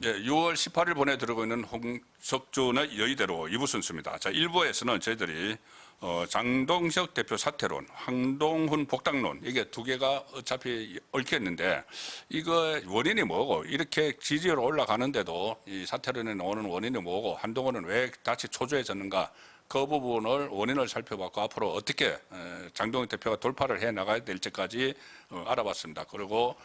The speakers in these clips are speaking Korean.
예, 6월 18일 보내드리고 있는 홍석준의 여의대로 2부 순서입니다. 자, 1부에서는 저희들이 장동석 대표 사퇴론, 황동훈 복당론 이게 두 개가 어차피 얽혀있는데 이거 원인이 뭐고 이렇게 지지율 올라가는데도 이 사퇴론에 나오는 원인이 뭐고 한동훈은 왜 다시 초조해졌는가 그 부분을 원인을 살펴봤고 앞으로 어떻게 장동석 대표가 돌파를 해 나가야 될지까지 알아봤습니다. 그리고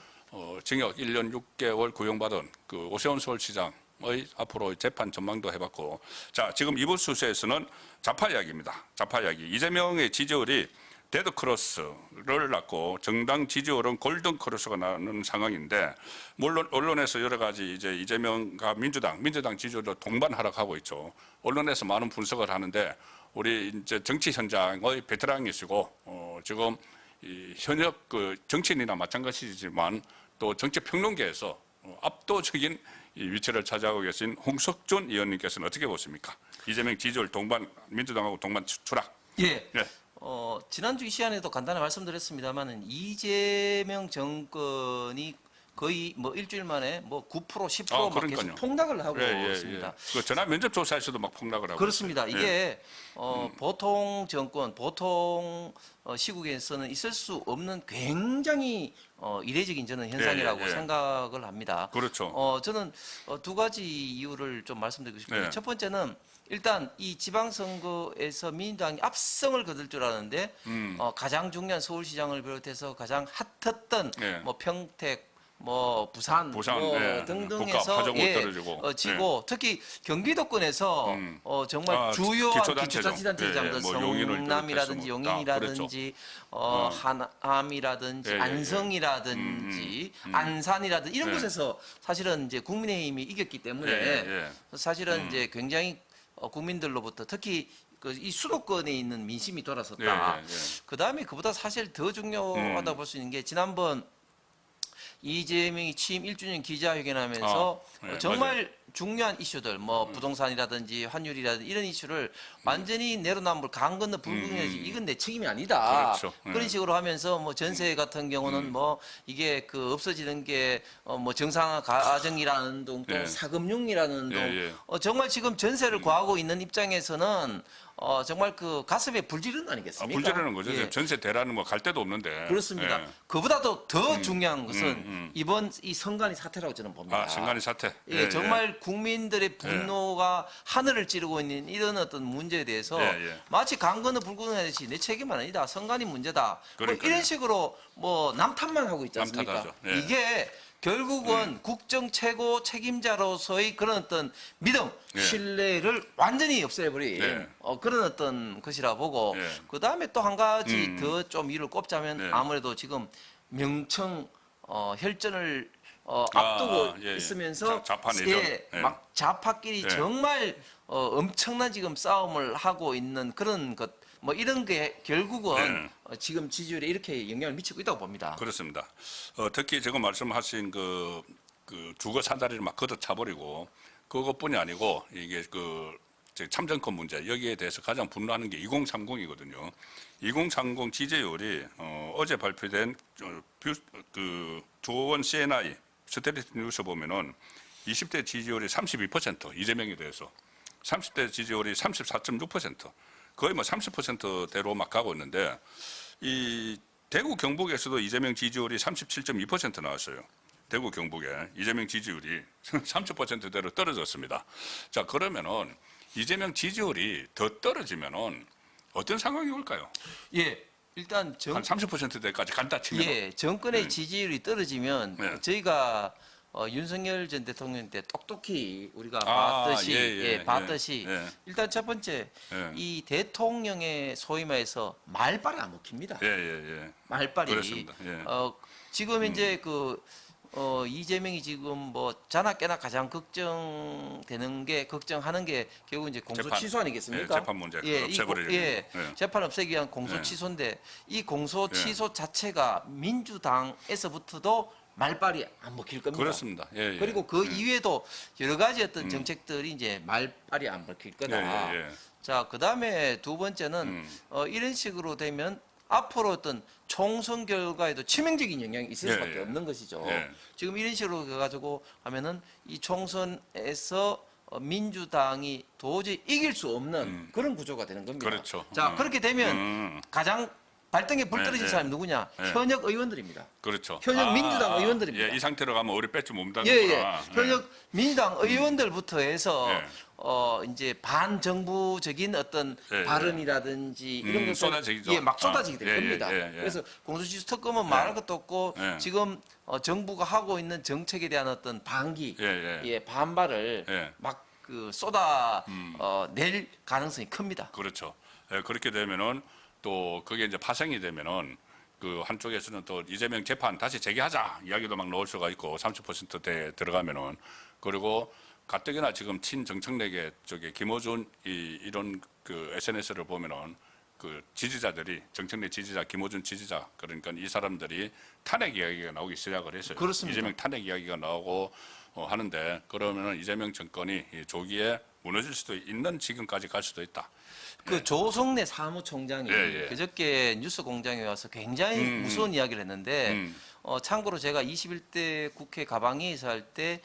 징역 1년 6개월 구형받은 그 오세훈 서울시장의 앞으로 재판 전망도 해봤고, 자, 지금 이번 수수에서는 좌파 이야기입니다. 좌파 이야기. 이재명의 지지율이 데드크로스를 낳고 정당 지지율은 골든크로스가 나는 상황인데, 물론 언론에서 여러 가지 이제 이재명과 민주당 지지율도 동반 하락하고 있죠. 언론에서 많은 분석을 하는데, 우리 이제 정치 현장의 베테랑이시고, 지금 이 현역 그 정치인이나 마찬가지지만 또 정치 평론계에서 압도적인 이 위치를 차지하고 계신 홍석준 의원님께서는 어떻게 보십니까? 이재명 지지율 동반 민주당하고 동반 추락. 예. 네. 지난주 이 시간에도 간단히 말씀드렸습니다만은 이재명 정권이 거의 뭐 일주일 만에 뭐 9% 10% 막 계속 폭락을 하고 있습니다. 그 전화 면접 조사에서도 막 폭락을 하고 그렇습니다. 있어요. 이게 보통 정권, 보통 시국에서는 있을 수 없는 굉장히 이례적인 저는 현상이라고 생각을 합니다. 그렇죠. 저는 두 가지 이유를 좀 말씀드리고 싶은데 첫 번째는 일단 이 지방선거에서 민주당이 압승을 거둘 줄 알았는데 가장 중요한 서울시장을 비롯해서 가장 핫했던 뭐 평택 뭐 부산 뭐 등등에서 지고 특히 경기도권에서 정말 주요한 기초자치단체장 뭐 성남이라든지 용인이라든지 하남이라든지 안성이라든지 안산이라든지 이런 곳에서 사실은 이제 국민의힘이 이겼기 때문에 사실은 이제 굉장히 국민들로부터 특히 이 수도권에 있는 민심이 돌아섰다. 그 다음에 그보다 사실 더 중요하다고 볼 수 있는 게 지난번 이재명이 취임 1주년 기자회견하면서 정말 맞아요. 중요한 이슈들 뭐 부동산이라든지 환율이라든지 이런 이슈를 완전히 내로남불 강 건너 불구해야지 이건 내 책임이 아니다. 그렇죠. 그런 식으로 하면서 뭐 전세 같은 경우는 뭐 이게 그 없어지는 게 뭐 정상화 과정이라는 둥 또 사금융이라는 둥 정말 지금 전세를 구하고 있는 입장에서는 정말 그 가슴에 불지르는 거 아니겠습니까? 불지르는 거죠. 전세 대라는 뭐 갈 데도 없는데. 그렇습니다. 그보다도 더 중요한 것은 이번 이 성관이 사태라고 저는 봅니다. 성관이 사태. 정말 국민들의 분노가 하늘을 찌르고 있는 이런 어떤 문제에 대해서 마치 강 건너 불 건너듯이 내 책임은 아니다. 성관이 문제다. 뭐 이런 식으로 뭐 남탓만 하고 있지 않습니까? 이게 결국은 국정 최고 책임자로서의 그런 어떤 믿음, 신뢰를 완전히 없애버린 그런 어떤 것이라 보고 그 다음에 또 한 가지 더 좀 이를 꼽자면 아무래도 지금 명청 혈전을 앞두고 있으면서 막 좌파끼리 정말 엄청난 지금 싸움을 하고 있는 그런 것 뭐 이런 게 결국은 지금 지지율에 이렇게 영향을 미치고 있다고 봅니다. 그렇습니다. 특히 지금 말씀하신 그 주거 사다리를 막 걷어차버리고 그것뿐이 아니고 이게 그 참정권 문제 여기에 대해서 가장 분노하는 게 2030이거든요. 2030 지지율이 어제 발표된 그 조원 CNI 스테리트 뉴스 보면은 20대 지지율이 32% 이재명에 대해서 30대 지지율이 34.6% 거의 뭐 30%대로 막 가고 있는데 이 대구 경북에서도 이재명 지지율이 37.2% 나왔어요. 대구 경북에 이재명 지지율이 30%대로 떨어졌습니다. 자, 그러면은 이재명 지지율이 더 떨어지면은 어떤 상황이 올까요? 일단 한 30%대까지 간다 치면 정권의 지지율이 떨어지면 저희가 윤석열 전 대통령 때 똑똑히 우리가 봤듯이 일단 첫 번째 이 대통령의 소위 말해서 말빨이 안 먹힙니다. 말빨이. 그렇습니다. 지금 이제 그 이재명이 지금 뭐 자나 깨나 가장 걱정하는 게 결국 이제 공소 취소 아니겠습니까? 재판 문제 없애버리죠. 재판 없애기 위한 공소 취소인데 이 공소 취소 자체가 민주당에서부터도 말빨이 안 먹힐 겁니다. 그렇습니다. 그리고 그 이외에도 여러 가지 어떤 정책들이 이제 말빨이 안 먹힐 거다. 자, 그 다음에 두 번째는 이런 식으로 되면 앞으로 어떤 총선 결과에도 치명적인 영향이 있을 예, 수밖에 예. 없는 것이죠. 예. 지금 이런 식으로 해가지고 하면은 이 총선에서 민주당이 도저히 이길 수 없는 그런 구조가 되는 겁니다. 그렇죠. 자, 그렇게 되면 가장 발등에 불 떨어진 예, 사람이 누구냐? 예. 현역 의원들입니다. 그렇죠. 현역 민주당 의원들입니다. 예, 이 상태로 가면 우리 배지 예, 몸다는구나. 예. 현역 민주당 의원들부터 해서 예. 이제 반정부적인 어떤 예, 예. 발언이라든지 이런 것을 쏟아지죠. 예, 막 쏟아지게 될 예, 예, 겁니다. 예, 예. 그래서 공수처 특검은 말할 것도 없고 예. 지금 정부가 하고 있는 정책에 대한 어떤 반기, 예, 예. 반발을 예. 막 쏟아 낼 가능성이 큽니다. 그렇죠. 예, 그렇게 되면은 또 그게 이제 파생이 되면은 그 한쪽에서는 또 이재명 재판 다시 재개하자 이야기도 막 나올 수가 있고 30%대 들어가면은 그리고 가뜩이나 지금 친정청래계 쪽에 김어준 이런 그 SNS를 보면은 그 지지자들이 정청래 지지자 김어준 지지자 그러니까 이 사람들이 탄핵 이야기가 나오기 시작을 했어요. 그렇습니다. 이재명 탄핵 이야기가 나오고 하는데 그러면은 이재명 정권이 이 조기에 무너질 수도 있는 지금까지 갈 수도 있다. 그 조성래 사무총장이 예, 예. 그저께 뉴스공장에 와서 굉장히 무서운 이야기를 했는데 참고로 제가 21대 국회 가방위에서 할 때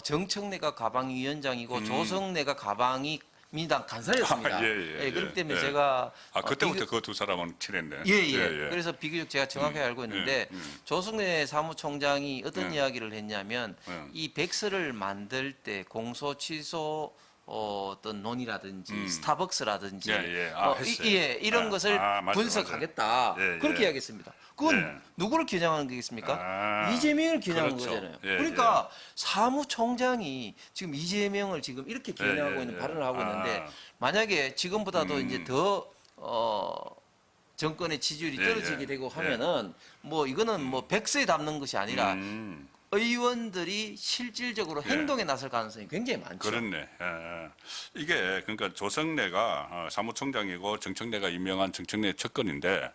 정청래가 가방위원장이고 조성래가 가방위 민주당 간사였습니다. 예, 그렇기 때문에 예. 제가 그때부터 그 두 사람은 친했네. 예. 그래서 비교적 제가 정확하게 알고 있는데 조성래 사무총장이 어떤 이야기를 했냐면 이 백서를 만들 때 공소 취소 어떤 논의라든지 스타벅스라든지 했어요. 이런 것을 맞아, 분석하겠다. 맞아. 예, 그렇게 예. 이야기했습니다. 그건 예. 누구를 겨냥하는 거겠습니까? 이재명을 겨냥하는 그렇죠. 거잖아요. 예, 그러니까 사무총장이 지금 이재명을 지금 이렇게 겨냥하고 예, 있는 예. 발언을 하고 있는데 만약에 지금보다도 이제 더 정권의 지지율이 예, 떨어지게 예. 되고 하면은 뭐 이거는 뭐 백서에 담는 것이 아니라 의원들이 실질적으로 행동에 나설 가능성이 굉장히 많죠. 그렇네. 예. 이게 그러니까 조성래가 사무총장이고 정청래가 임명한 정청래 측근인데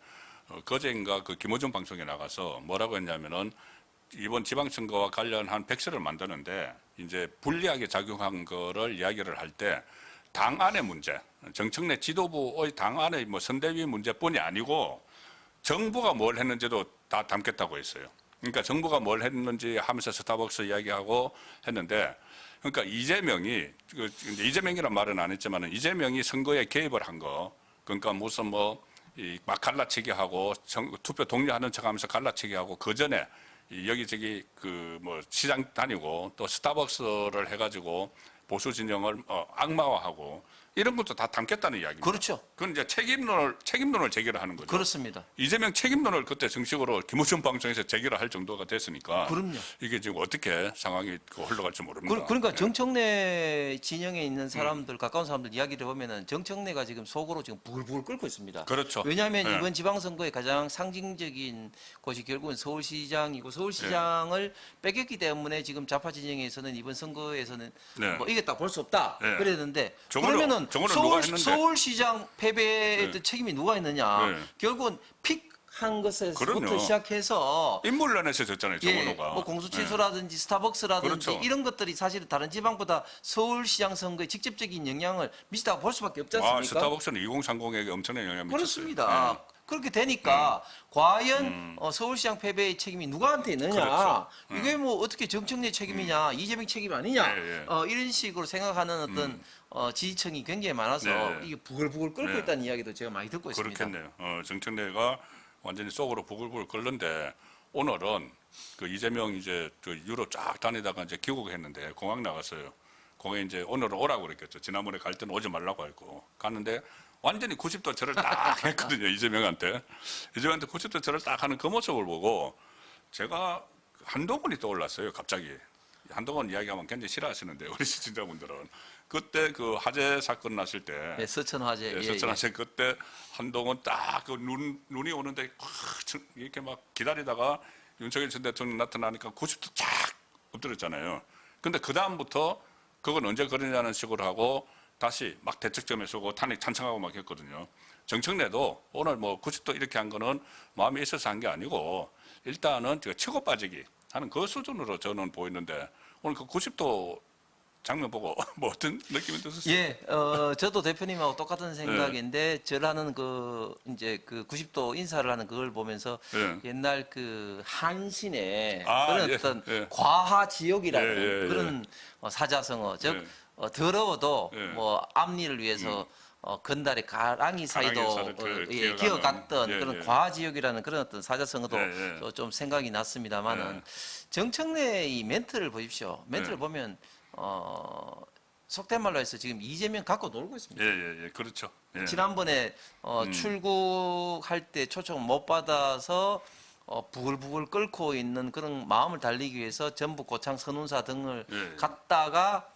그제인가 그 김어준 방송에 나가서 뭐라고 했냐면은 이번 지방선거와 관련한 백서를 만드는데 이제 불리하게 작용한 거를 이야기를 할 때 당 안의 문제, 정청래 지도부의 당 안의 뭐 선대위 문제뿐이 아니고 정부가 뭘 했는지도 다 담겠다고 했어요. 그러니까 정부가 뭘 했는지 하면서 스타벅스 이야기하고 했는데 그러니까 이재명이 이제 이재명이란 말은 안 했지만은 이재명이 선거에 개입을 한 거 그러니까 무슨 뭐 막 갈라치기 하고 투표 독려하는 척하면서 갈라치기 하고 그 전에 여기저기 그 뭐 시장 다니고 또 스타벅스를 해가지고 보수 진영을 악마화하고 이런 것도 다 담겠다는 이야기입니다. 그렇죠. 그건 이제 책임론을 제기를 하는 거죠. 그렇습니다. 이재명 책임론을 그때 정식으로 김우중 방송에서 제기를 할 정도가 됐으니까 그럼요. 이게 지금 어떻게 상황이 흘러갈지 모릅니다. 그러니까 정청래 진영에 있는 사람들 가까운 사람들 이야기를 보면은 정청래가 지금 속으로 지금 부글부글 끓고 있습니다. 그렇죠. 왜냐하면 네. 이번 지방선거의 가장 상징적인 곳이 결국은 서울시장이고 서울시장을 뺏겼기 때문에 지금 좌파 진영에서는 이번 선거에서는 네. 뭐 이겼다 볼 수 없다 네. 그랬는데 정말로, 그러면은 정말로 누가 했는데? 서울시장 패배의 네. 책임이 누가 있느냐? 네. 결국은 픽한 것에서부터 그럼요. 시작해서 인물론에서 졌잖아요. 예, 정원호가. 뭐 공수취소라든지 스타벅스라든지 그렇죠. 이런 것들이 사실은 다른 지방보다 서울시장 선거에 직접적인 영향을 미치다고 볼 수밖에 없지 않습니까? 스타벅스는 2030에게 엄청난 영향을 미쳤어요. 그렇습니다. 그렇게 되니까 과연 서울시장 패배의 책임이 누구한테 있느냐? 그렇죠. 이게 뭐 어떻게 정청래 책임이냐, 이재명 책임 아니냐? 예, 예. 이런 식으로 생각하는 어떤 지지층이 굉장히 많아서 네. 이게 부글부글 끓고 네. 있다는 이야기도 제가 많이 듣고 있습니다. 그렇겠네요. 정청래가 완전히 속으로 부글부글 끓는데 오늘은 그 이재명 이제 그 유럽 쫙 다니다가 이제 귀국했는데 공항 나갔어요. 공항에 이제 오늘은 오라고 그랬겠죠. 지난번에 갈 때는 오지 말라고 했고 갔는데 완전히 90도 절을 딱 했거든요. 이재명한테 90도 절을 딱 하는 그 모습을 보고 제가 한동훈이 떠올랐어요. 갑자기 한동훈 이야기하면 굉장히 싫어하시는데 우리 시청자분들은 그때 그 화재 사건 났을 때 네, 서천 화재. 예, 서천 화재 그때 한동훈 딱 그 눈이 오는데 이렇게 막 기다리다가 윤석열 전 대통령 나타나니까 90도 쫙 엎드렸잖아요. 근데 그 다음부터 그건 언제 그러냐는 식으로 하고 다시 막 대책점에 서고 탄핵 찬성하고 막 했거든요. 정청래도 오늘 뭐 90도 이렇게 한 거는 마음에 있어서 한 게 아니고 일단은 치고 빠지기 하는 그 수준으로 저는 보이는데 오늘 그 90도 장면 보고 뭐 어떤 느낌이 드셨어요? 예, 저도 대표님하고 똑같은 생각인데 저라는 그 이제 그 90도 인사를 하는 그걸 보면서 예. 옛날 그 한신의 아, 그런 예, 어떤 예. 과하 지옥이라는 예, 예, 예. 그런 사자성어, 즉 예. 더러워도 예. 뭐 앞니를 위해서 건달의 가랑이 사이도 사이를 기어가는. 기어갔던 예, 그런 예. 과지역이라는 그런 어떤 사자성어도 예, 예. 좀 생각이 났습니다만은 예. 정청래 이 멘트를 보십시오. 멘트를 예. 보면 속된 말로 해서 지금 이재명 갖고 놀고 있습니다. 예. 그렇죠. 예. 지난번에 출국할 때 초청 못 받아서 부글부글 끓고 있는 그런 마음을 달리기 위해서 전북 고창 선운사 등을 예. 갔다가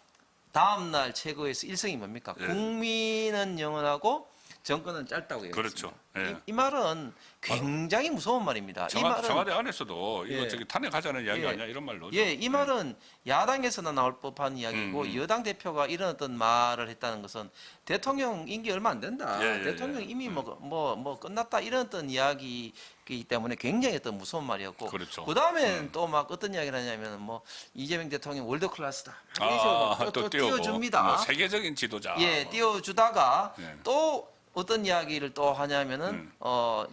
다음날 최고에서 일성이 뭡니까? 예. 국민은 영원하고 정권은 짧다고 그렇죠. 얘기했습니다. 예. 이 말은 굉장히 무서운 말입니다. 이 말은 청와대 안에서도 이거 예. 저기 탄핵하자는 이야기 예. 아니야 이런 말로. 예, 이 말은 야당에서나 나올 법한 이야기고 여당 대표가 이런 어떤 말을 했다는 것은 대통령 임기 얼마 안 된다. 예, 예, 대통령 예. 이미 뭐 끝났다 이런 어떤 이야기이기 때문에 굉장히 어떤 무서운 말이었고. 그렇죠. 그다음에 또 막 어떤 이야기를 하냐면 뭐 이재명 대통령 월드 클래스다. 이런 식으로 또 띄워줍니다. 뭐 세계적인 지도자. 예, 뭐. 띄워주다가 예. 또 어떤 이야기를 또 하냐면은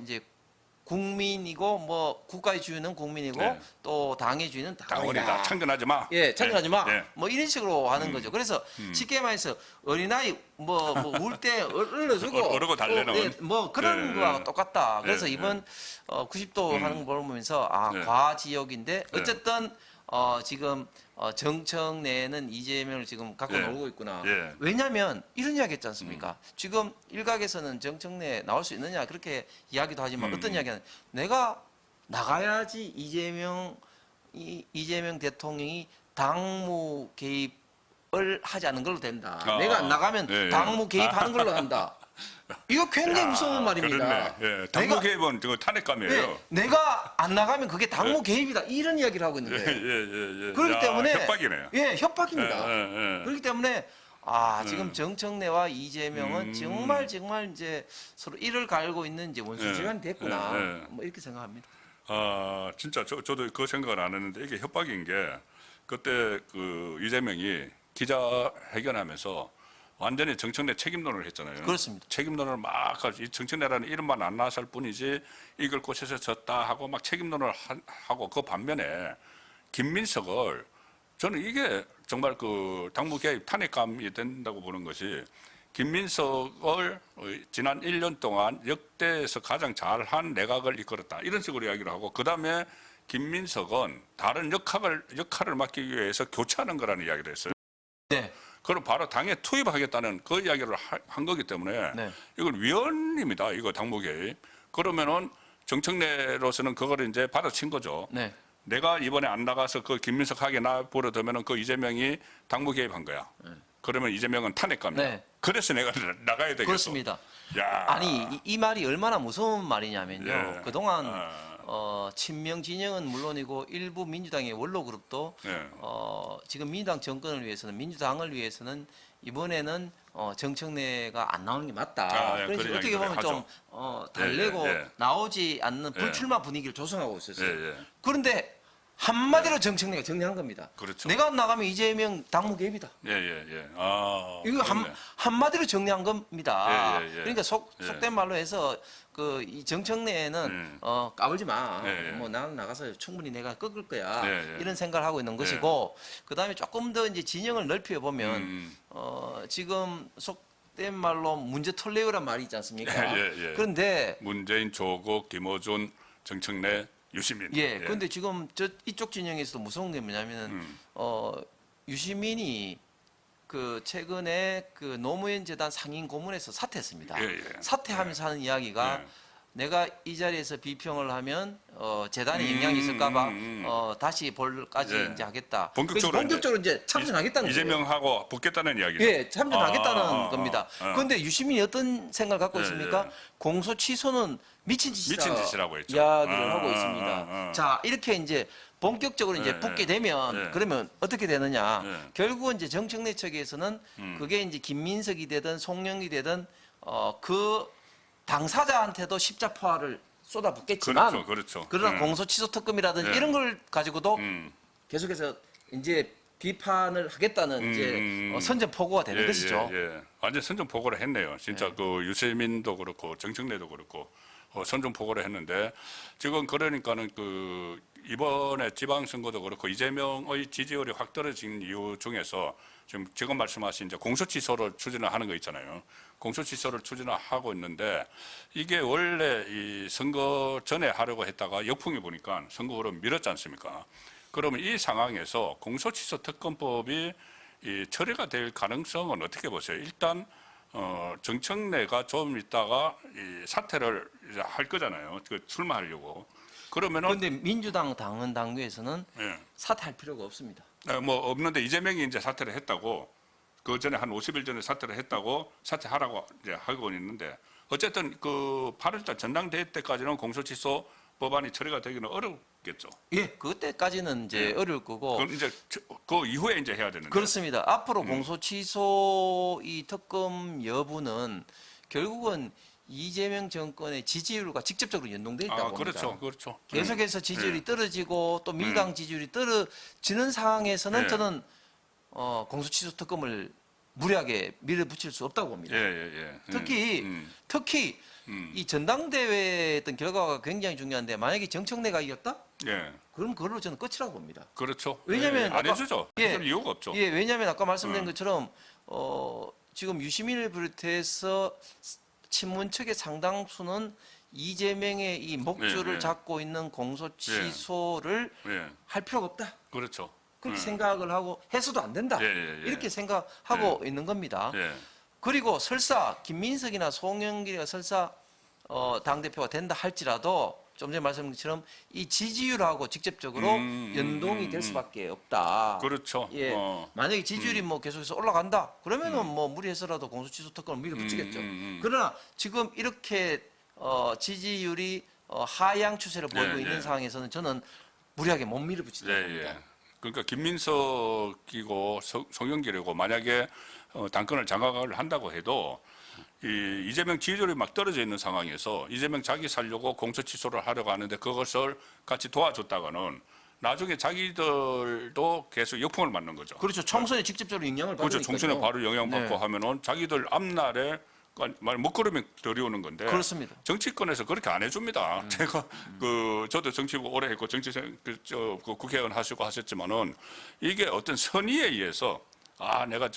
이제 국민이고 뭐 국가의 주인은 국민이고 네. 또 당의 주인은 당원이다. 당원이다. 참견하지 마. 예, 참견하지 마. 예. 뭐 이런 식으로 하는 거죠. 그래서 쉽게 말해서 어린아이 뭐 울 때 얼려주고 어르고 달래는. 예, 뭐 그런 예, 거와 예. 똑같다. 그래서 예, 이번 90도 하는 걸 보면서 예. 과지역인데 어쨌든 지금 정청래는 이재명을 지금 갖고 예. 놀고 있구나. 예. 왜냐하면 이런 이야기 했지 않습니까? 지금 일각에서는 정청래 나올 수 있느냐 그렇게 이야기도 하지만 어떤 이야기는 내가 나가야지 이재명 대통령이 당무 개입을 하지 않는 걸로 된다. 내가 안 나가면 예, 예. 당무 개입하는 걸로 한다. 이거 굉장히 무서운 말입니다. 그렇네. 예. 당무 개입은 그 탄핵감이에요. 네, 내가 안 나가면 그게 당무 개입이다. 이런 이야기를 하고 있는 거예요. 예. 그렇기 야, 때문에 협박이네요. 예, 협박입니다. 예. 그렇기 때문에 지금 정청래와 이재명은 정말 이제 서로 이를 갈고 있는 이제 원수지간이 됐구나. 예. 뭐 이렇게 생각합니다. 진짜 저도 그 생각을 안 했는데 이게 협박인 게 그때 그 이재명이 기자회견하면서 완전히 정청래 책임론을 했잖아요. 그렇습니다. 책임론을 막 이 정청래라는 이름만 안 나왔을 뿐이지 이걸 꽃에서 졌다 하고 막 책임론을 하고 그 반면에 김민석을 저는 이게 정말 그 당무 개입 탄핵감이 된다고 보는 것이 김민석을 지난 1년 동안 역대에서 가장 잘한 내각을 이끌었다. 이런 식으로 이야기를 하고 그다음에 김민석은 다른 역할을 맡기 위해서 교체하는 거라는 이야기를 했어요. 네. 그걸 바로 당에 투입하겠다는 그 이야기를 한 거기 때문에 네. 이걸 위헌입니다. 이거 당무 개입. 그러면은 정청래로서는 그걸 이제 받아친 거죠. 네. 내가 이번에 안 나가서 그 김민석 하게 놔버려두면은 그 이재명이 당무 개입한 거야. 그러면 이재명은 탄핵감이야. 네. 그래서 내가 나가야 되겠어. 그렇습니다. 야. 아니 이 말이 얼마나 무서운 말이냐면요. 예. 그동안 친명 진영은 물론이고 일부 민주당의 원로 그룹도 예. 지금 민주당 정권을 위해서는 민주당을 위해서는 이번에는 정청래가 안 나오는 게 맞다. 예, 그래서 그런 어떻게 이야기를 보면 좀 달래고 예. 나오지 않는 불출마 분위기를 조성하고 있었어요. 예. 그런데 한마디로 정청래가 정리한 겁니다. 그렇죠. 내가 안 나가면 이재명 당무 개입이다. 예. 이거 그렇네. 한마디로 정리한 겁니다. 예. 그러니까 속된 말로 해서 이 정청래는 까불지 마. 예. 뭐 나는 나가서 충분히 내가 꺾을 거야. 예. 이런 생각을 하고 있는 것이고 그다음에 조금 더 이제 진영을 넓혀 보면 지금 속된 말로 문제 털레오란 말이 있지 않습니까? 예. 그런데 문재인, 조국, 김어준, 정청래, 유시민. 그런데 지금 이쪽 진영에서도 무서운 게 뭐냐면은 유시민이 그 최근에 그 노무현 재단 상임 고문에서 사퇴했습니다. 사퇴하면서 하는 이야기가 내가 이 자리에서 비평을 하면 재단에 영향이 있을까봐 다시 볼까지 이제 하겠다. 본격적으로 이제 참전하겠다는 거예요. 이재명하고 붙겠다는 이야기죠. 예, 참전하겠다는 겁니다. 그런데 유시민이 어떤 생각을 갖고 있습니까? 공소 취소는 미친 짓이라고 했죠. 이야기를 하고 있습니다. 자, 이렇게 이제 본격적으로 이제 붙게 되면 그러면 어떻게 되느냐? 결국은 이제 정청래 측에서는 그게 이제 김민석이 되든 송영이 되든 그 당사자한테도 십자포화를 쏟아붓겠지만 그렇죠. 그러나 공소 취소 특검이라든지 이런 걸 가지고도 계속해서 이제 비판을 하겠다는 이제 선전포고가 되는 것이죠. 완전 선전포고를 했네요. 진짜 그 유세민도 그렇고 정청래도 그렇고 선전포고를 했는데 지금 그러니까는 그 이번에 지방선거도 그렇고 이재명의 지지율이 확 떨어진 이유 중에서 지금 말씀하신 이제 공소취소를 추진을 하는 거 있잖아요. 공소취소를 추진을 하고 있는데 이게 원래 이 선거 전에 하려고 했다가 역풍이 보니까 선거로 미뤘지 않습니까? 그러면 이 상황에서 공소취소 특검법이 이 처리가 될 가능성은 어떻게 보세요? 일단 정청래가 좀 있다가 이 사퇴를 이제 할 거잖아요. 그 출마하려고. 그러면은 그런데 민주당 당헌 당규에서는 예. 사퇴할 필요가 없습니다. 뭐 없는데 이재명이 이제 사퇴를 했다고 그 전에 한 50일 전에 사퇴를 했다고 사퇴하라고 이제 하고 있는데 어쨌든 그 8월달 전당대회 때까지는 공소취소 법안이 처리가 되기는 어렵겠죠. 예, 그때까지는 이제 어려울 거고. 그럼 이제 그 이후에 이제 해야 되는데. 그렇습니다. 앞으로 공소취소 이 특검 여부는 결국은 이재명 정권의 지지율과 직접적으로 연동돼 있다고 봅니다. 그렇죠, 그렇죠. 계속해서 지지율이 떨어지고 또 민주당 지지율이 떨어지는 상황에서는 저는 공소취소 특검을 무리하게 밀어붙일 수 없다고 봅니다. 특히 이 전당대회 어떤 결과가 굉장히 중요한데 만약에 정청래가 이겼다? 그럼 그걸로 저는 끝이라고 봅니다. 그렇죠. 왜냐하면 안 해주죠. 그럴 이유가 없죠. 왜냐하면 아까 말씀드린 것처럼 지금 유시민을 비롯해서 친문 측의 상당수는 이재명의 이 목줄을 잡고 있는 공소취소를 할 필요가 없다. 그렇죠. 그렇게 생각을 하고 해서도 안 된다. 이렇게 생각하고 있는 겁니다. 그리고 설사 김민석이나 송영길이가 설사 당대표가 된다 할지라도 좀 전에 말씀드린 것처럼 이 지지율하고 직접적으로 연동이 될 수밖에 없다. 그렇죠. 만약에 지지율이 뭐 계속해서 올라간다 그러면은 뭐 무리해서라도 공소취소 특검을 밀어붙이겠죠. 그러나 지금 이렇게 지지율이 하향 추세를 보이고 있는 상황에서는 저는 무리하게 못 밀어붙이다고 봅니다. 그러니까 김민석이고 송영길이고 만약에 당권을 장악을 한다고 해도 이재명 지지율이 막 떨어져 있는 상황에서 이재명 자기 살려고 공소취소를 하려고 하는데 그것을 같이 도와줬다가는 나중에 자기들도 계속 역풍을 맞는 거죠. 그렇죠. 총선에 직접적으로 영향을 받으니까요. 그렇죠. 총선에 바로 영향받고 하면은 자기들 앞날에 말 먹구름이 들이오는 건데. 그렇습니다. 정치권에서 그렇게 안 해줍니다. 제가 저도 정치부 오래 했고 국회의원 하시고 하셨지만은 이게 어떤 선의에 의해서 내가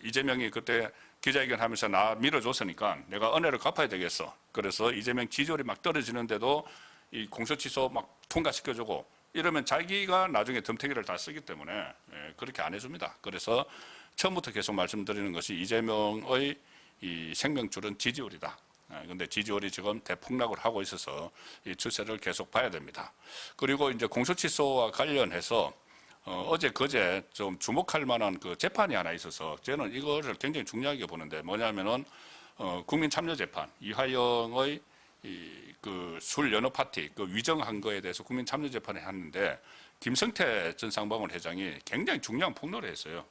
이재명이 그때 기자회견하면서 나 밀어줬으니까 내가 은혜를 갚아야 되겠어. 그래서 이재명 지지율이 막 떨어지는데도 이 공소취소 막 통과시켜주고 이러면 자기가 나중에 덤태기를 다 쓰기 때문에 그렇게 안 해줍니다. 그래서 처음부터 계속 말씀드리는 것이 이재명의 이 생명줄은 지지율이다. 그런데 지지율이 지금 대폭락을 하고 있어서 이 추세를 계속 봐야 됩니다. 그리고 이제 공소취소와 관련해서 어제 그제 좀 주목할 만한 그 재판이 하나 있어서 저는 이거를 굉장히 중요하게 보는데 뭐냐면은 국민참여재판 이화영의 그 술 연어 파티 그 위정한 거에 대해서 국민참여재판을 했는데 김성태 전 상방울 회장이 굉장히 중요한 폭로를 했어요.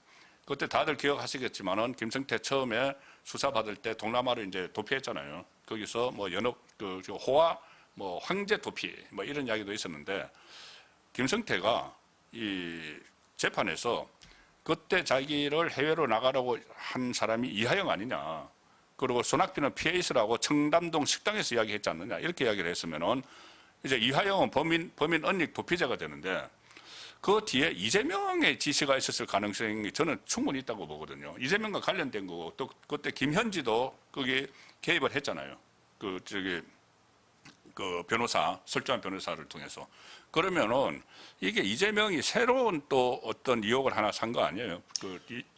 그때 다들 기억하시겠지만은 김성태 처음에 수사 받을 때 동남아를 이제 도피했잖아요. 거기서 뭐 연어 그 호화 뭐 황제 도피 뭐 이런 이야기도 있었는데 김성태가 이 재판에서 그때 자기를 해외로 나가라고 한 사람이 이하영 아니냐. 그리고 손학규는 피해 있으라고 청담동 식당에서 이야기했지 않느냐. 이렇게 이야기를 했으면은 이제 이하영은 범인 은닉 도피자가 되는데 그 뒤에 이재명의 지시가 있었을 가능성이 저는 충분히 있다고 보거든요. 이재명과 관련된 거고 또 그때 김현지도 거기 개입을 했잖아요. 그 변호사, 설주한 변호사를 통해서. 그러면은 이게 이재명이 새로운 또 어떤 의혹을 하나 산 거 아니에요?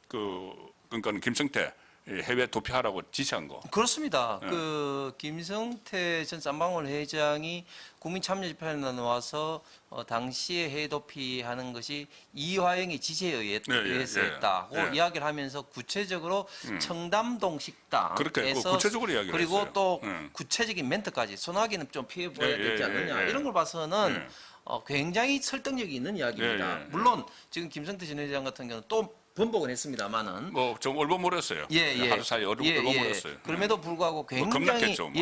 그러니까 김성태 해외 도피하라고 지시한 거. 그렇습니다. 그 김성태 전 쌈방울 회장이 국민참여재판에 나와서 당시에 해외 도피하는 것이 이화영의 지시에 의해서 했다고 이야기를 하면서 구체적으로 청담동 식당에서 구체적으로 이야기를 그리고 했어요. 또 구체적인 멘트까지 소나기는 좀 피해 보여야 되지 않느냐 이런 걸 봐서는 굉장히 설득력이 있는 이야기입니다. 물론 지금 김성태 전 회장 같은 경우는 또 번복은 했습니다만은 좀 얼버무렸어요. 하루 사이 얼버무렸어요. 그럼에도 불구하고 굉장히 겁났겠죠,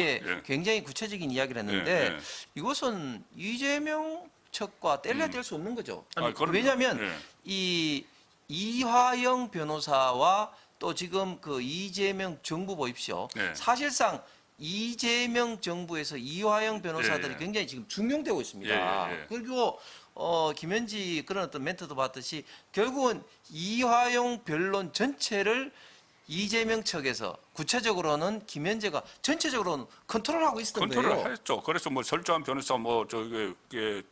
굉장히 구체적인 이야기를 했는데 이것은 이재명 측과 뗄래야 뗄 수 없는 거죠. 왜냐하면 이 이화영 변호사와 또 지금 그 이재명 정부 보십시오. 네. 사실상 이재명 정부에서 이화영 변호사들이 예. 굉장히 지금 중용되고 있습니다. 예. 그리고 김현지 그런 어떤 멘트도 봤듯이 결국은 이화영 변론 전체를 이재명 측에서 구체적으로는 김현재가 전체적으로는 컨트롤하고 있었던 거예요. 컨트롤을 했죠. 그래서 뭐 설주한 변호사 뭐 저기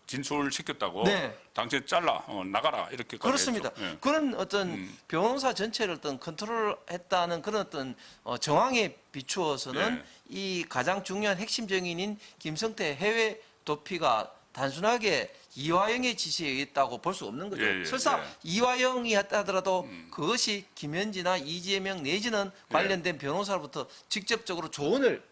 진술 시켰다고 네. 당신 잘라 나가라 이렇게 그렇습니다. 예. 그런 어떤 변호사 전체를 어떤 컨트롤했다는 그런 어떤 정황에 비추어서는 예. 이 가장 중요한 핵심 증인인 김성태 해외 도피가 단순하게 이화영의 지시에 의했다고 볼 수 없는 거죠. 예. 설사 이화영이 했다 하더라도 그것이 김현지나 이재명 내지는 관련된 변호사로부터 직접적으로 조언을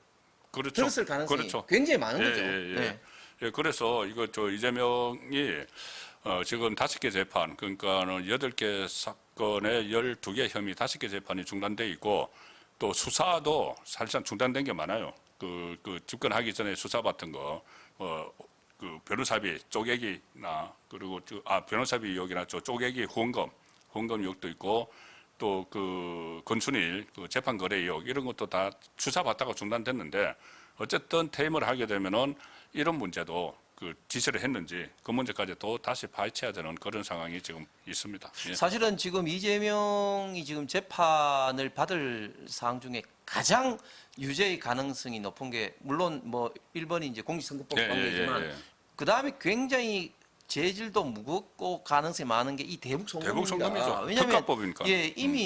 그렇죠. 들었을 가능성이 그렇죠. 굉장히 많은 거죠. 예. 예, 그래서 이거 이재명이 지금 5개 재판, 그러니까는 8개 사건에 12개 혐의 5개 재판이 중단돼 있고 또 수사도 사실상 중단된 게 많아요. 그 집권하기 전에 수사받던 거, 그 변호사비 쪼개기나 그리고 변호사비 의혹이나 쪼개기 후원금 의혹도 있고 또 그 건순일 재판 거래 의혹 이런 것도 다 수사받다가 중단됐는데 어쨌든 퇴임을 하게 되면은 이런 문제도 그 지시를 했는지 그 문제까지 또 다시 파헤쳐야 되는 그런 상황이 지금 있습니다. 예. 사실은 지금 이재명이 지금 재판을 받을 사항 중에 가장 유죄의 가능성이 높은 게 물론 뭐 1번이 이제 공직선거법 관계지만 그 다음에 굉장히 재질도 무겁고 가능성이 많은 게 이 대북 송금입니다. 왜냐하면 특가법이니까.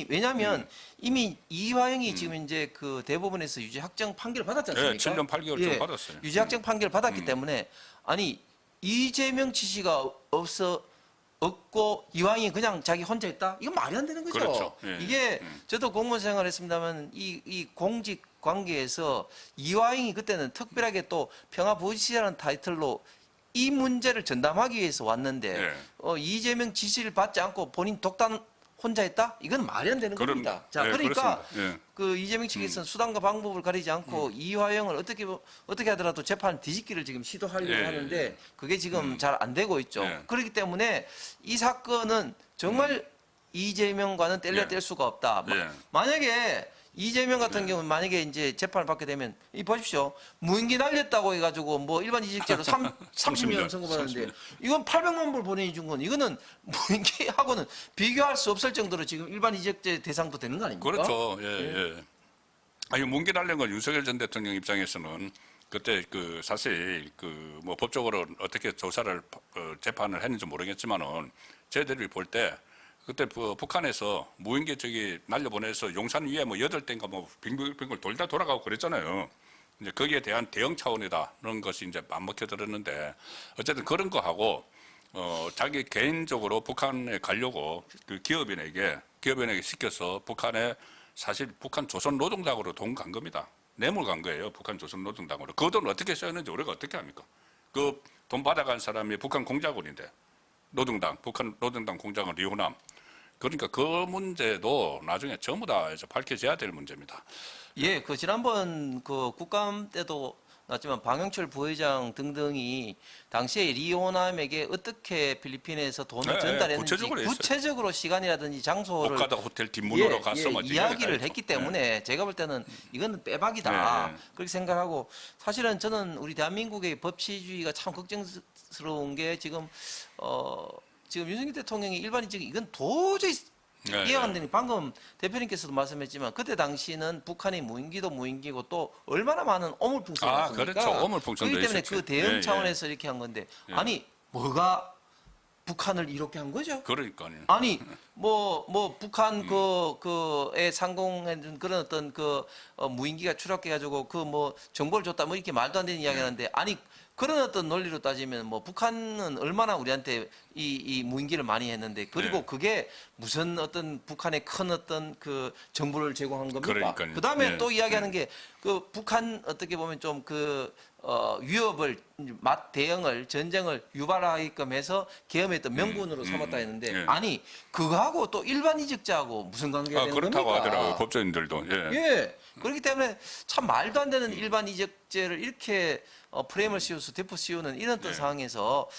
왜냐하면 이미 이화영이 지금 이제 그 대법원에서 유죄 확정 판결을 받았지 않습니까? 7년 8개월 좀 받았어요. 유죄 확정 판결을 받았기 때문에 아니 이재명 지시가 없고 이화영이 그냥 자기 혼자 했다? 이건 말이 안 되는 거죠. 그렇죠. 이게 저도 공무원 생활을 했습니다만 이 공직 관계에서 이화영이 그때는 특별하게 또 평화보시라는 타이틀로 이 문제를 전담하기 위해서 왔는데 이재명 지시를 받지 않고 본인 독단 혼자 했다? 이건 말이 안 되는 겁니다. 자, 그러니까 그 이재명 측에서는 수단과 방법을 가리지 않고 이화영을 어떻게 하더라도 재판 뒤집기를 지금 시도하려고 하는데 그게 지금 잘 안 되고 있죠. 그렇기 때문에 이 사건은 정말 이재명과는 뗄래야 뗄 수가 없다. 만약에 이재명 같은 경우는 만약에 이제 재판을 받게 되면 이 보십시오. 무인기 날렸다고 해가지고 뭐 일반 이직죄로 30년 선고받았는데 이건 800만 불 보내준 건 이거는 무인기하고는 비교할 수 없을 정도로 지금 일반 이직죄 대상도 되는 거 아닙니까? 그렇죠. 아니 무인기 날린 건 윤석열 전 대통령 입장에서는 그때 그 사실 그 뭐 법적으로 어떻게 조사를 재판을 했는지 모르겠지만은 저희들이 볼 때 그때 북한에서 무인기 날려보내서 용산 위에 뭐 8대인가 뭐 빙글빙글 돌다 돌아가고 그랬잖아요. 이제 거기에 대한 대응 차원이다는 것이 이제 맞먹혀 들었는데 어쨌든 그런 거 하고 자기 개인적으로 북한에 가려고 그 기업인에게 시켜서 사실 북한 조선노동당으로 돈 간 겁니다. 뇌물 간 거예요. 북한 조선노동당으로. 그 돈 어떻게 썼는지 우리가 어떻게 합니까? 그 돈 받아간 사람이 북한 공작원인데 북한 노동당 공작원 리호남. 그러니까 그 문제도 나중에 전부 다 이제 밝혀져야 될 문제입니다. 예, 그 지난번 그 국감 때도 나왔지만 방영철 부회장 등등이 당시에 리오남에게 어떻게 필리핀에서 돈을 전달했는지 구체적으로 시간이라든지 장소를 오카다 호텔 뒷문으로 가서 이야기를 했기 때문에 제가 볼 때는 이거는 빼박이다 그렇게 생각하고 사실은 저는 우리 대한민국의 법치주의가 참 걱정스러운 게 지금 윤석열 대통령이 일반인적 이건 도저히 이해가 안 되니 방금 대표님께서도 말씀했지만 그때 당시는 북한의 무인기도 무인기고 또 얼마나 많은 오물풍선이 있습니까? 그렇죠. 오물풍선도 그렇기 때문에 있었지. 그 대응 차원에서 이렇게 한 건데 아니 뭐가 북한을 이렇게 한 거죠? 그러니까요. 아니 뭐 북한 그에 상공했던 그런 어떤 무인기가 추락해 가지고 그 뭐 정보를 줬다 뭐 이렇게 말도 안 되는 이야기하는데 아니 그런 어떤 논리로 따지면 뭐 북한은 얼마나 우리한테 이 무인기를 많이 했는데 그리고 그게 무슨 어떤 북한의 큰 어떤 그 정보를 제공한 겁니까? 그 다음에 또 이야기하는 게 그 북한 어떻게 보면 좀 위협을 대응을 전쟁을 유발하게끔 해서 계엄했던 명분으로 삼았다 했는데 아니 그거하고 또 일반 이적자하고 무슨 관계가 되는 겁니까? 그렇다고 하더라고요. 법조인들도. 그렇기 때문에 참 말도 안 되는 일반 이적죄를 이렇게 프레임을 씌워서 대포 씌우는 이런 어떤 상황에서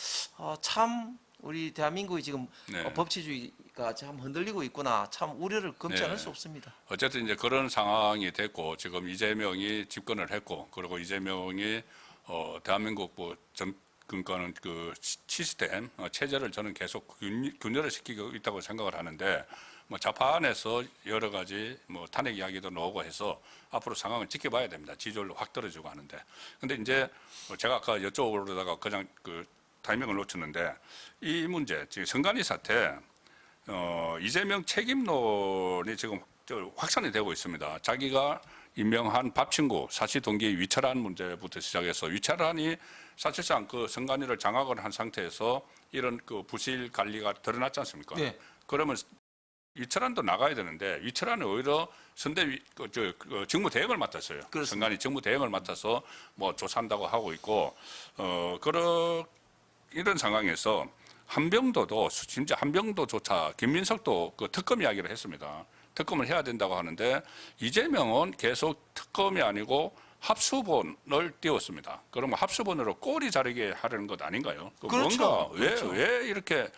참 우리 대한민국이 지금 법치주의 참 흔들리고 있구나. 참 우려를 금치 않을 네. 수 없습니다. 어쨌든 이제 그런 상황이 됐고 지금 이재명이 집권을 했고 그리고 이재명이 대한민국 전 그러니까는 그 시스템 체제를 저는 계속 균열을 시키고 있다고 생각을 하는데 뭐 좌파 안에서 여러 가지 뭐 탄핵 이야기도 나오고 해서 앞으로 상황을 지켜봐야 됩니다. 지지율도 확 떨어지고 하는데 근데 이제 제가 아까 여쭤보려다가 그냥 그 타이밍을 놓쳤는데 이 문제 지금 선관위 사태 이재명 책임론이 지금 확산이 되고 있습니다. 자기가 임명한 밥 친구 사시 동기 위철한 문제부터 시작해서 위철한이 사실상 그 선관위를 장악을 한 상태에서 이런 그 부실 관리가 드러났지 않습니까? 네. 그러면 위철한도 나가야 되는데 위철한은 오히려 선대위 직무 대행을 맡았어요. 그렇습니다. 선관위 직무 대행을 맡아서 뭐 조사한다고 하고 있고 이런 상황에서 한병도도 심지어 한병도조차 김민석도 그 특검 이야기를 했습니다. 특검을 해야 된다고 하는데 이재명은 계속 특검이 아니고 합수본을 띄웠습니다. 그러면 합수본으로 꼬리 자르게 하려는 것 아닌가요? 그렇죠. 뭔가 그렇죠. 왜 이렇게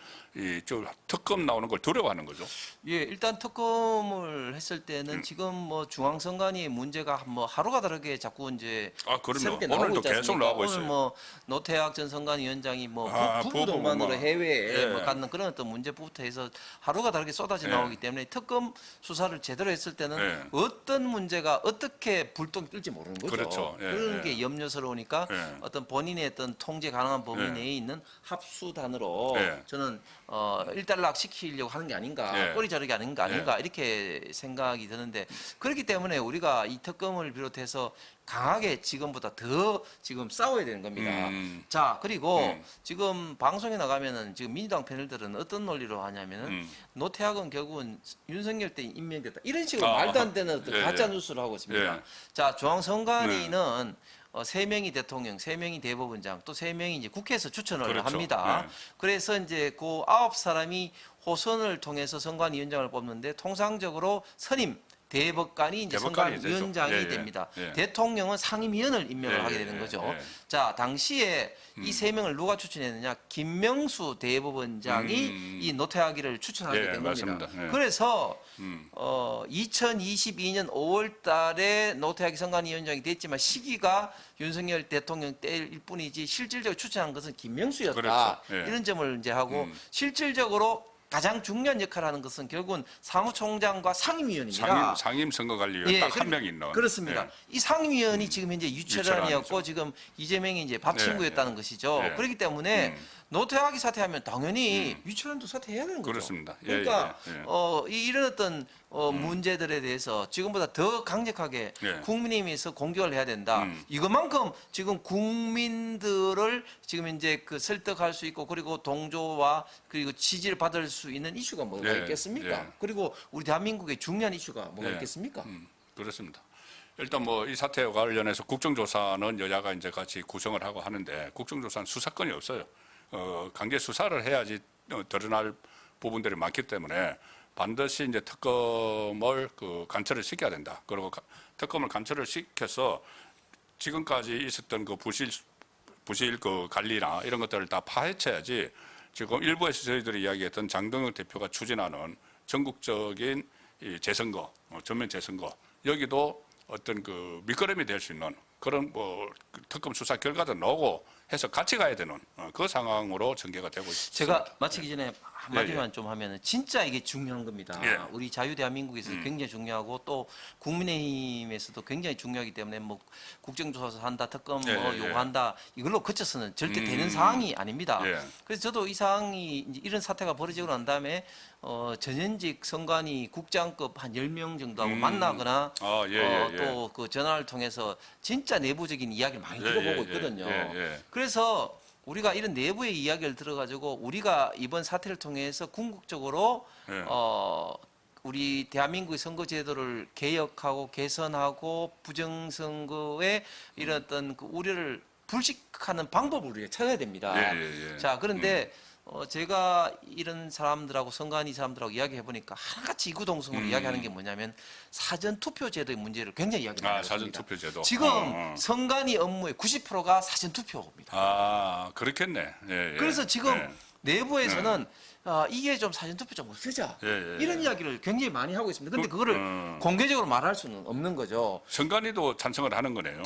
특검 나오는 걸 두려워하는 거죠? 예, 일단 특검을 했을 때는 지금 뭐 중앙선관위 문제가 뭐 하루가 다르게 자꾸 이제 그럼요. 새롭게 나오고 오늘도 있지 계속 않습니까? 나오고 오늘 있어요. 뭐 노태학 전 선관위원장이 뭐 부부 부부 동반으로 뭐. 해외에 예. 뭐 갖는 그런 어떤 문제부터 해서 하루가 다르게 쏟아져 예. 나오기 때문에 특검 수사를 제대로 했을 때는 예. 어떤 문제가 어떻게 불똥이 뜰지 모르는 거죠. 그렇죠. 예, 그런 예. 게 염려스러우니까 예. 어떤 본인의 어떤 통제 가능한 범위 예. 내에 있는 합수단으로 예. 저는 일단락 시키려고 하는 게 아닌가, 예. 꼬리 자르기 아닌가 이렇게 생각이 드는데 그렇기 때문에 우리가 이 특검을 비롯해서 강하게 지금보다 더 지금 싸워야 되는 겁니다. 자, 그리고 지금 방송에 나가면은 지금 민주당 패널들은 어떤 논리로 하냐면은 노태학은 결국은 윤석열 때 임명됐다. 이런 식으로 말도 안 되는 어떤 예, 가짜 예. 뉴스를 하고 있습니다. 예. 자, 중앙선관위는 3명이 대통령, 3명이 대법원장, 또 3명이 이제 국회에서 추천을 그렇죠. 합니다. 예. 그래서 이제 그 9사람이 호선을 통해서 선관위원장을 뽑는데 통상적으로 선임 대법관이 이제 대법관이 선관위원장이 되죠. 예, 예. 됩니다. 예. 대통령은 상임위원을 임명을 예, 하게 예, 되는 예, 거죠. 예. 자, 당시에 이 3명을 누가 추천했느냐? 김명수 대법원장이 이 노태하기를 추천하게 예, 된 겁니다. 맞습니다. 예. 그래서 2022년 5월 달에 노태하기 선관위원장이 됐지만 시기가 윤석열 대통령 때일 뿐이지 실질적으로 추천한 것은 김명수였다. 그렇죠. 예. 이런 점을 이제 하고 실질적으로 가장 중요한 역할을 하는 것은 결국은 사무총장과 상임위원입니다. 상임 선거관리위원 예, 딱 한 명 있는. 그렇습니다. 예. 이 상임위원이 지금 현재 유철한이었고 유철한이죠. 지금 이재명이 이제 밥 친구였다는 것이죠. 예. 그렇기 때문에 노태하기 사퇴하면 당연히 유철한도 사퇴해야 되는 거죠. 그렇습니다. 예, 그러니까 예, 예. 이런 어떤 문제들에 대해서 지금보다 더 강력하게 예. 국민의힘에서 공격을 해야 된다. 이것만큼 지금 국민들을 지금 이제 그 설득할 수 있고 그리고 동조와 그리고 지지를 받을 수 있는 이슈가 뭐가 예, 있겠습니까? 예. 그리고 우리 대한민국의 중요한 이슈가 뭐가 예. 있겠습니까? 그렇습니다. 일단 뭐 이 사태와 관련해서 국정조사는 여야가 이제 같이 구성을 하고 하는데 국정조사는 수사권이 없어요. 강제 수사를 해야지 드러날 부분들이 많기 때문에 반드시 이제 특검을 간처를 시켜야 된다. 그리고 특검을 간처를 시켜서 지금까지 있었던 그 부실 그 관리나 이런 것들을 다 파헤쳐야지 지금 일부에서 저희들이 이야기했던 장동혁 대표가 추진하는 전국적인 이 재선거, 전면 재선거 여기도 어떤 그 밑거름이 될 수 있는 그런 그 특검 수사 결과도 나오고 해서 같이 가야 되는 그 상황으로 전개가 되고 있습니다. 제가 마치기 전에 한마디만 예. 좀 하면은 진짜 이게 중요한 겁니다. 예. 우리 자유 대한민국에서 굉장히 중요하고 또 국민의힘에서도 굉장히 중요하기 때문에 뭐 국정조사 한다, 특검 예, 뭐 예, 요구한다 이걸로 그쳐서는 절대 되는 사항이 아닙니다. 예. 그래서 저도 이 상황이 이제 이런 사태가 벌어지고 난 다음에 전현직 선관위 국장급 한 10명 정도하고 만나거나 예. 또 그 전화를 통해서 진짜 내부적인 이야기를 많이 들어보고 있거든요. 예. 그래서 우리가 이런 내부의 이야기를 들어가지고 우리가 이번 사태를 통해서 궁극적으로 예. 우리 대한민국의 선거제도를 개혁하고 개선하고 부정선거의 이런 어떤 그 우려를 불식하는 방법을 우리가 찾아야 됩니다. 예. 자, 그런데 제가 이런 사람들하고 선관위 사람들하고 이야기해 보니까 하나같이 이구동성으로 이야기하는 게 뭐냐면 사전 투표 제도의 문제를 굉장히 이야기를 하고 사전 있습니다. 투표 제도. 지금 선관위 업무의 90%가 사전 투표입니다. 그렇겠네. 예. 그래서 지금 예. 내부에서는 이게 좀 사전투표 좀 없애자 이런 이야기를 굉장히 많이 하고 있습니다. 근데 그거를 공개적으로 말할 수는 없는 거죠. 선관위도 찬성을 하는 거네요.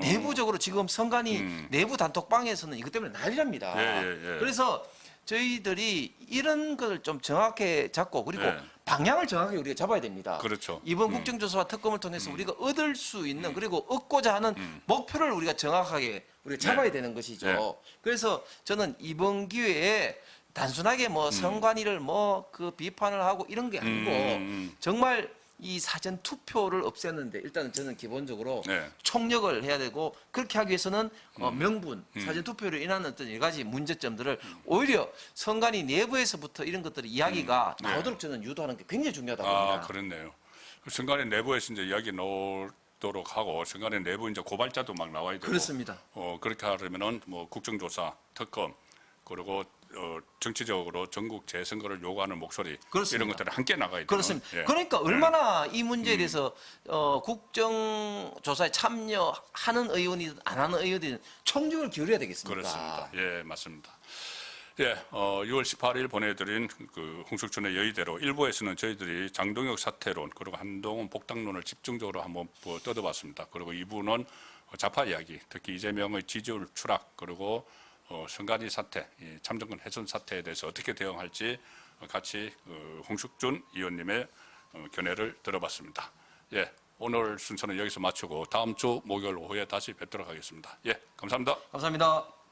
내부적으로 지금 선관위 내부 단톡방에서는 이것 때문에 난리랍니다. 그래서 저희들이 이런 걸 좀 정확하게 잡고 그리고 방향을 정확하게 우리가 잡아야 됩니다. 그렇죠. 이번 국정조사와 특검을 통해서 우리가 얻을 수 있는 그리고 얻고자 하는 목표를 우리가 정확하게 우리가 잡아야 되는 것이죠. 그래서 저는 이번 기회에 단순하게 뭐 선관위를 뭐 그 비판을 하고 이런 게 아니고 정말 이 사전 투표를 없애는데 일단은 저는 기본적으로 총력을 해야 되고 그렇게 하기 위해서는 명분, 사전 투표로 인한 어떤 여러 가지 문제점들을 오히려 선관위 내부에서부터 이런 것들이 이야기가 나오도록 저는 유도하는 게 굉장히 중요하다고 봅니다. 그렇네요. 선관위 내부에서 이제 이야기 나오도록 하고 선관위 내부 이제 고발자도 막 나와야 되고 그렇습니다. 그렇게 하려면은 뭐 국정조사, 특검 그리고 정치적으로 전국 재선거를 요구하는 목소리 그렇습니다. 이런 것들을 함께 나가야 돼요. 그렇습니다. 그러니까 얼마나 이 문제에 대해서 국정조사에 참여하는 의원이든 안 하는 의원이든 총력을 기울여야 되겠습니까? 그렇습니다. 예, 맞습니다. 예, 6월 18일 보내드린 그 홍석천의 여의대로 1부에서는 저희들이 장동혁 사퇴론 그리고 한동훈 복당론을 집중적으로 한번 뜯어봤습니다. 그리고 2부는 좌파 이야기, 특히 이재명의 지지율 추락 그리고 선관위 사태, 참정권 훼손 사태에 대해서 어떻게 대응할지 같이 홍석준 의원님의 견해를 들어봤습니다. 예, 오늘 순서는 여기서 마치고 다음 주 목요일 오후에 다시 뵙도록 하겠습니다. 예, 감사합니다. 감사합니다.